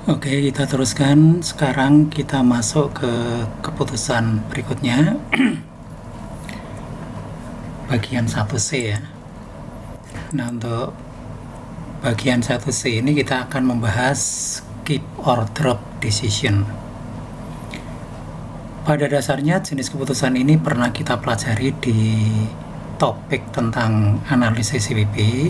Oke, kita teruskan. Sekarang kita masuk ke keputusan berikutnya. Bagian 1C ya. Nah, untuk bagian 1C ini kita akan membahas keep or drop decision. Pada dasarnya jenis keputusan ini pernah kita pelajari di topik tentang analisis CPP.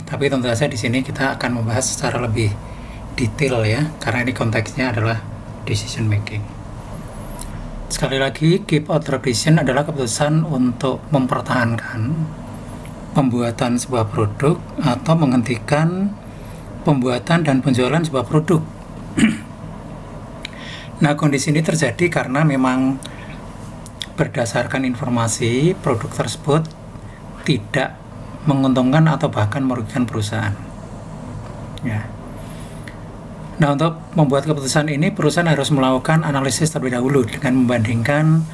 Tapi tentu saja di sini kita akan membahas secara lebih detail ya, karena ini konteksnya adalah decision making. Sekali lagi, keep or drop decision adalah keputusan untuk mempertahankan pembuatan sebuah produk atau menghentikan pembuatan dan penjualan sebuah produk. Nah, kondisi ini terjadi karena memang berdasarkan informasi produk tersebut tidak menguntungkan atau bahkan merugikan perusahaan. Ya. Nah, untuk membuat keputusan ini, perusahaan harus melakukan analisis terlebih dahulu dengan membandingkan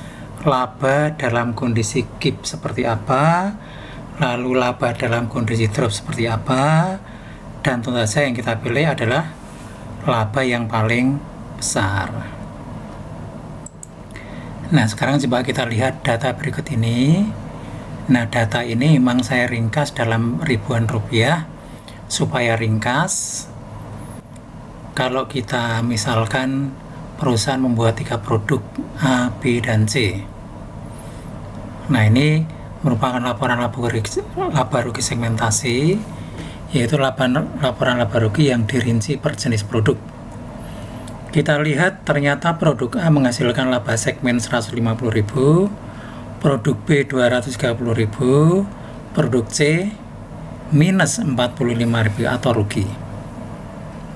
laba dalam kondisi keep seperti apa, lalu laba dalam kondisi drop seperti apa, dan tentu saja yang kita pilih adalah laba yang paling besar. Nah, sekarang coba kita lihat data berikut ini. Nah, data ini memang saya ringkas dalam ribuan rupiah supaya ringkas. Kalau kita misalkan perusahaan membuat 3 produk A, B, dan C. Nah, ini merupakan laporan laba rugi segmentasi, yaitu laporan laba rugi yang dirinci per jenis produk. Kita lihat ternyata produk A menghasilkan laba segmen 150.000, produk B 230.000, produk C minus 45.000 atau rugi.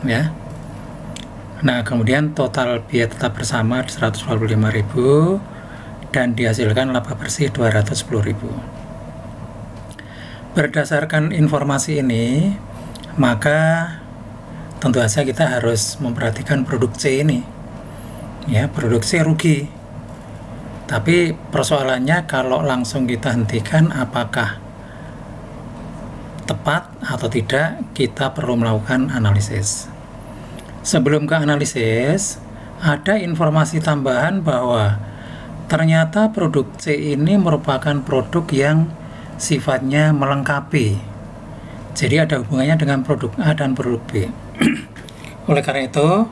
Ya. Nah, kemudian total biaya tetap bersama 145.000 dan dihasilkan laba bersih 210.000. Berdasarkan informasi ini, maka tentu saja kita harus memperhatikan produk C ini. Ya, produk C rugi. Tapi persoalannya kalau langsung kita hentikan apakah tepat atau tidak, kita perlu melakukan analisis. Sebelum ke analisis, ada informasi tambahan bahwa ternyata produk C ini merupakan produk yang sifatnya melengkapi. Jadi ada hubungannya dengan produk A dan produk B. Oleh karena itu,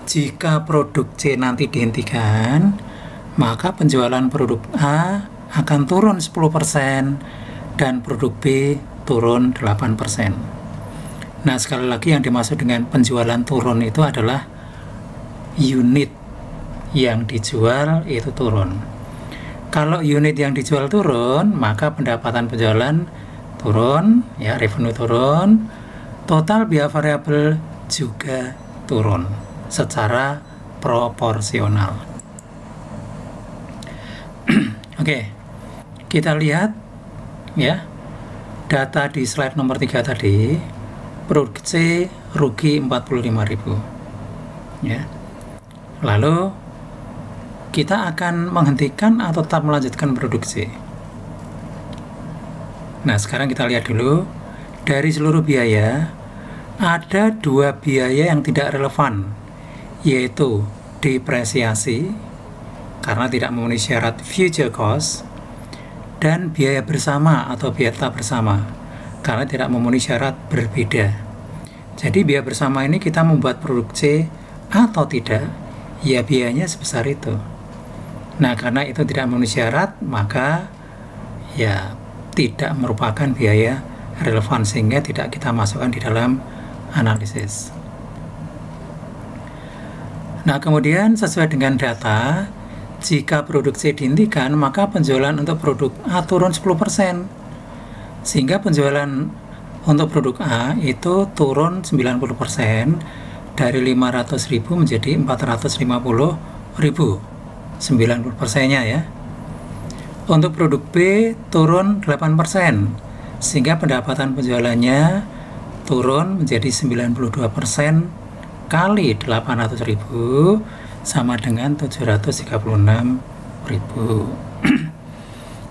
jika produk C nanti dihentikan, maka penjualan produk A akan turun 10% dan produk B turun 8%. Nah, sekali lagi yang dimaksud dengan penjualan turun itu adalah unit yang dijual itu turun. Kalau unit yang dijual turun, maka pendapatan penjualan turun, ya, revenue turun, total biaya variabel juga turun secara proporsional. Oke, kita lihat ya data di slide nomor 3 tadi. Produk C rugi 45.000 ya. Lalu kita akan menghentikan atau tetap melanjutkan produk C. Nah, sekarang kita lihat dulu dari seluruh biaya ada 2 biaya yang tidak relevan, yaitu depresiasi karena tidak memenuhi syarat future cost dan biaya bersama atau biaya tetap bersama karena tidak memenuhi syarat berbeda. Jadi biaya bersama ini kita membuat produk C atau tidak, ya biayanya sebesar itu. Nah, karena itu tidak memenuhi syarat, maka ya tidak merupakan biaya relevan sehingga tidak kita masukkan di dalam analisis. Nah, kemudian sesuai dengan data, jika produk C dihentikan, maka penjualan untuk produk A turun 10%. Sehingga penjualan untuk produk A itu turun 90% dari 500.000 menjadi 450.000. 90%-nya ya. Untuk produk B turun 8%. Sehingga pendapatan penjualannya turun menjadi 92% kali 800.000 sama dengan 736.000.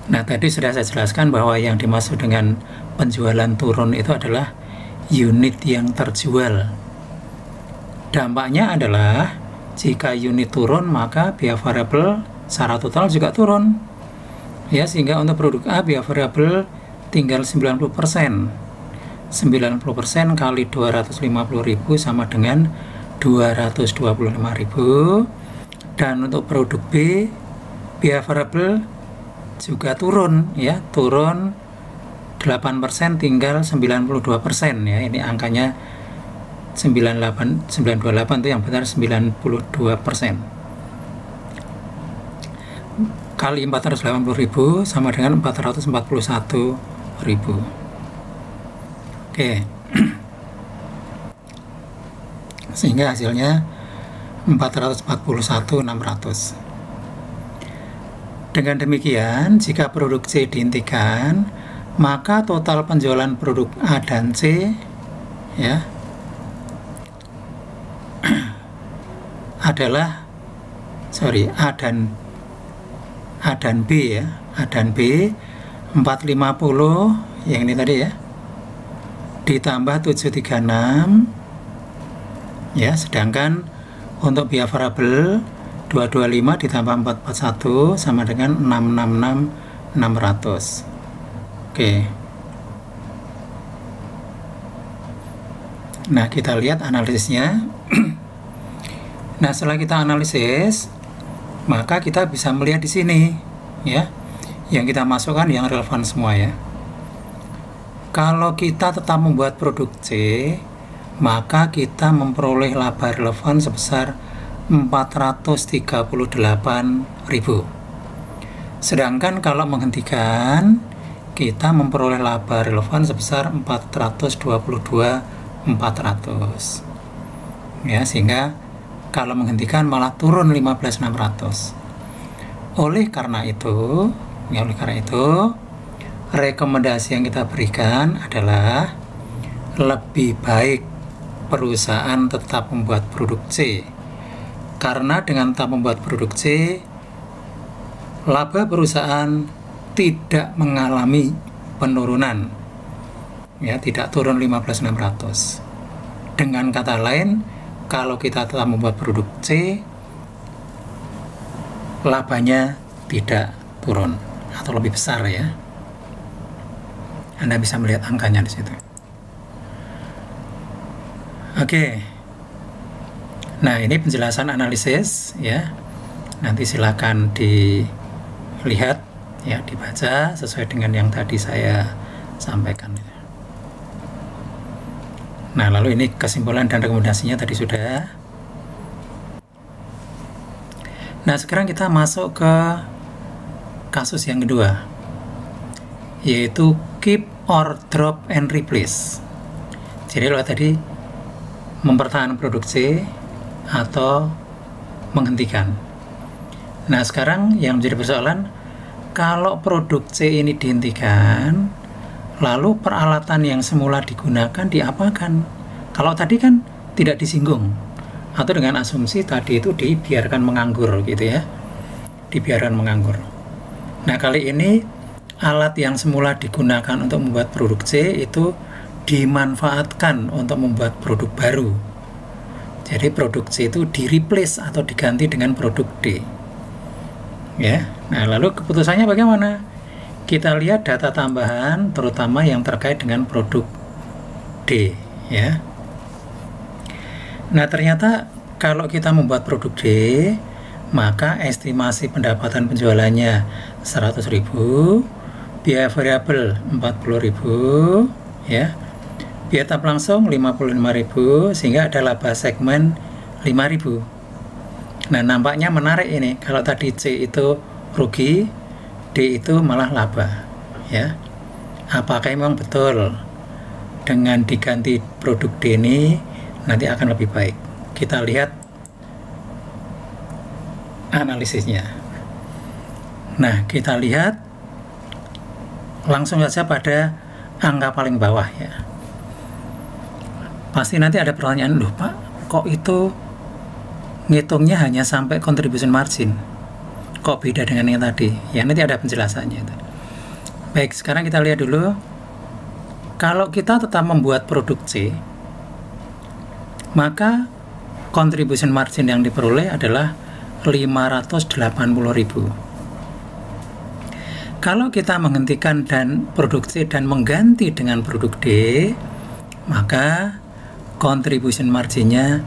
Nah, tadi sudah saya jelaskan bahwa yang dimaksud dengan penjualan turun itu adalah unit yang terjual. Dampaknya adalah jika unit turun maka biaya variabel secara total juga turun. Ya, sehingga untuk produk A biaya variabel tinggal 90%. 90% kali 250.000 sama dengan 225.000. Dan untuk produk B biaya variabel juga turun, ya, turun 8% tinggal 92%, ya. Ini angkanya 928 itu yang benar 92%. Kali 480.000 sama dengan 441.000. Oke. Sehingga hasilnya 441.600. Dengan demikian, jika produk C dihentikan, maka total penjualan produk A dan C, ya, adalah A dan B, ya. A dan B 450 yang ini tadi, ya, ditambah 736, ya, sedangkan untuk biaya variabel 225 ditambah 441 sama dengan 666.600. Oke. Nah, kita lihat analisisnya. Nah, setelah kita analisis, maka kita bisa melihat di sini, ya, yang kita masukkan yang relevan semua, ya. Kalau kita tetap membuat produk C, maka kita memperoleh laba relevan sebesar 438.000. Sedangkan kalau menghentikan, kita memperoleh laba relevan sebesar 422.400. Ya, sehingga kalau menghentikan malah turun 15.600. Oleh karena itu, rekomendasi yang kita berikan adalah lebih baik perusahaan tetap membuat produk C. Karena dengan tetap membuat produk C, laba perusahaan tidak mengalami penurunan, ya, tidak turun 15.600. Dengan kata lain, kalau kita tetap membuat produk C, labanya tidak turun atau lebih besar, ya. Anda bisa melihat angkanya di situ. Oke. Nah, ini penjelasan analisis, ya. Nanti silakan dilihat, ya, dibaca sesuai dengan yang tadi saya sampaikan. Nah, lalu ini kesimpulan dan rekomendasinya tadi sudah. Nah, sekarang kita masuk ke kasus yang kedua, yaitu keep or drop and replace. Jadi kalau tadi mempertahankan produk C atau menghentikan. Nah, sekarang yang menjadi persoalan, kalau produk C ini dihentikan, lalu peralatan yang semula digunakan diapakan? Kalau tadi kan tidak disinggung, atau dengan asumsi tadi itu dibiarkan menganggur, gitu, ya, dibiarkan menganggur. Nah, kali ini alat yang semula digunakan untuk membuat produk C itu dimanfaatkan untuk membuat produk baru. Jadi produk C itu di-replace atau diganti dengan produk D, ya. Nah, lalu keputusannya bagaimana? Kita lihat data tambahan, terutama yang terkait dengan produk D, ya. Nah, ternyata kalau kita membuat produk D, maka estimasi pendapatan penjualannya 100.000, biaya variabel 40.000, ya. Biaya tahap langsung 55.000, sehingga ada laba segmen 5.000. Nah, nampaknya menarik ini. Kalau tadi C itu rugi, D itu malah laba, ya. Apakah memang betul dengan diganti produk D ini nanti akan lebih baik? Kita lihat analisisnya. Nah, kita lihat langsung saja pada angka paling bawah, ya. Pasti nanti ada pertanyaan, loh Pak, kok itu ngitungnya hanya sampai contribution margin? Kok beda dengan yang tadi? Ya, nanti ada penjelasannya itu. Baik, sekarang kita lihat dulu. Kalau kita tetap membuat produk C, maka contribution margin yang diperoleh adalah 580.000. Kalau kita menghentikan dan produk C dan mengganti dengan produk D, maka contribution marginnya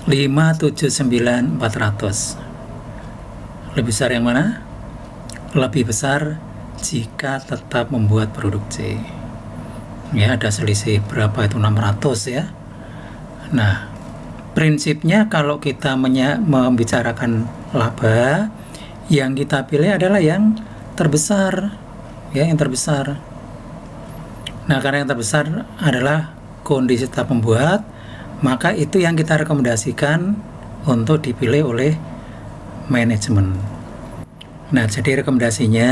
579.400. Lebih besar yang mana? Lebih besar jika tetap membuat produk C. Ya, ada selisih berapa itu, 600 ya. Nah, prinsipnya kalau kita membicarakan laba, yang kita pilih adalah yang terbesar, ya, yang terbesar. Nah, karena yang terbesar adalah kondisi tetap membuat, maka itu yang kita rekomendasikan untuk dipilih oleh manajemen. Nah, jadi rekomendasinya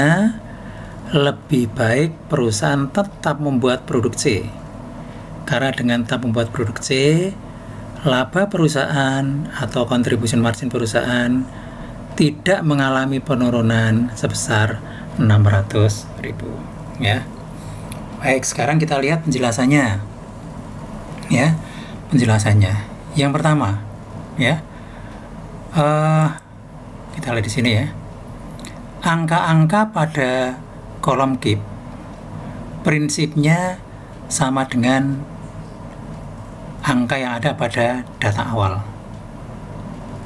lebih baik perusahaan tetap membuat produk C, karena dengan tetap membuat produk C, laba perusahaan atau contribution margin perusahaan tidak mengalami penurunan sebesar 600.000 ya. Baik, sekarang kita lihat penjelasannya ya. Penjelasannya yang pertama ya, kita lihat di sini ya, angka-angka pada kolom KIP prinsipnya sama dengan angka yang ada pada data awal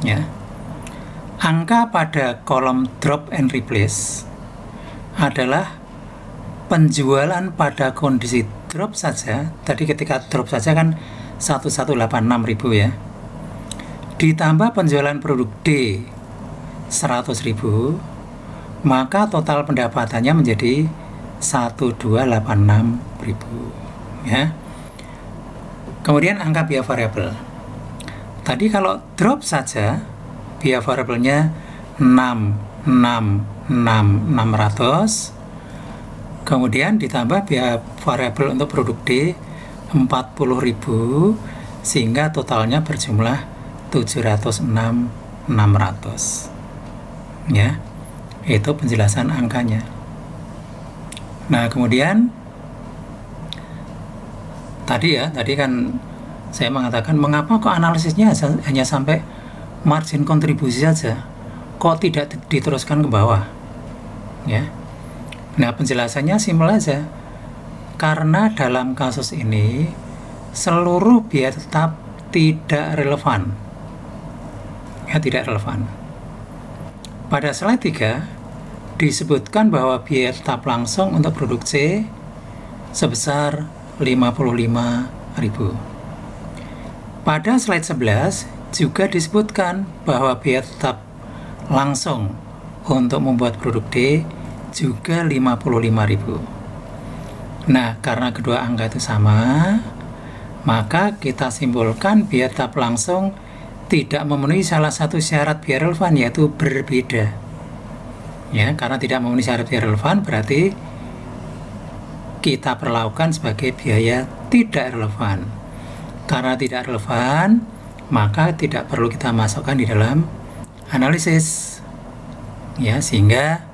ya. Angka pada kolom drop and replace adalah penjualan pada kondisi drop saja. Tadi ketika drop saja kan 1186.000 ya, ditambah penjualan produk D 100.000, maka total pendapatannya menjadi 1286.000 ya. Kemudian angka biaya variabel. Tadi kalau drop saja biaya variabelnya 600, kemudian ditambah biaya variabel untuk produk D 40.000, sehingga totalnya berjumlah 706.600 ya. Itu penjelasan angkanya. Nah, kemudian tadi kan saya mengatakan mengapa kok analisisnya hanya sampai margin kontribusi saja, kok tidak diteruskan ke bawah ya. Nah, penjelasannya simpel aja, karena dalam kasus ini seluruh biaya tetap tidak relevan ya, tidak relevan. Pada slide 3 disebutkan bahwa biaya tetap langsung untuk produk C sebesar 55.000. Pada slide 11 juga disebutkan bahwa biaya tetap langsung untuk membuat produk D juga 55.000. Nah, karena kedua angka itu sama, maka kita simpulkan biaya tetap langsung tidak memenuhi salah satu syarat biaya relevan, yaitu berbeda. Ya, karena tidak memenuhi syarat biaya relevan berarti kita perlakukan sebagai biaya tidak relevan. Karena tidak relevan, maka tidak perlu kita masukkan di dalam analisis. Ya, sehingga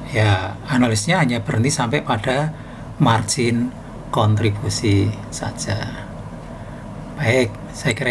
ya analisisnya hanya berhenti sampai pada margin kontribusi saja. Baik, saya kira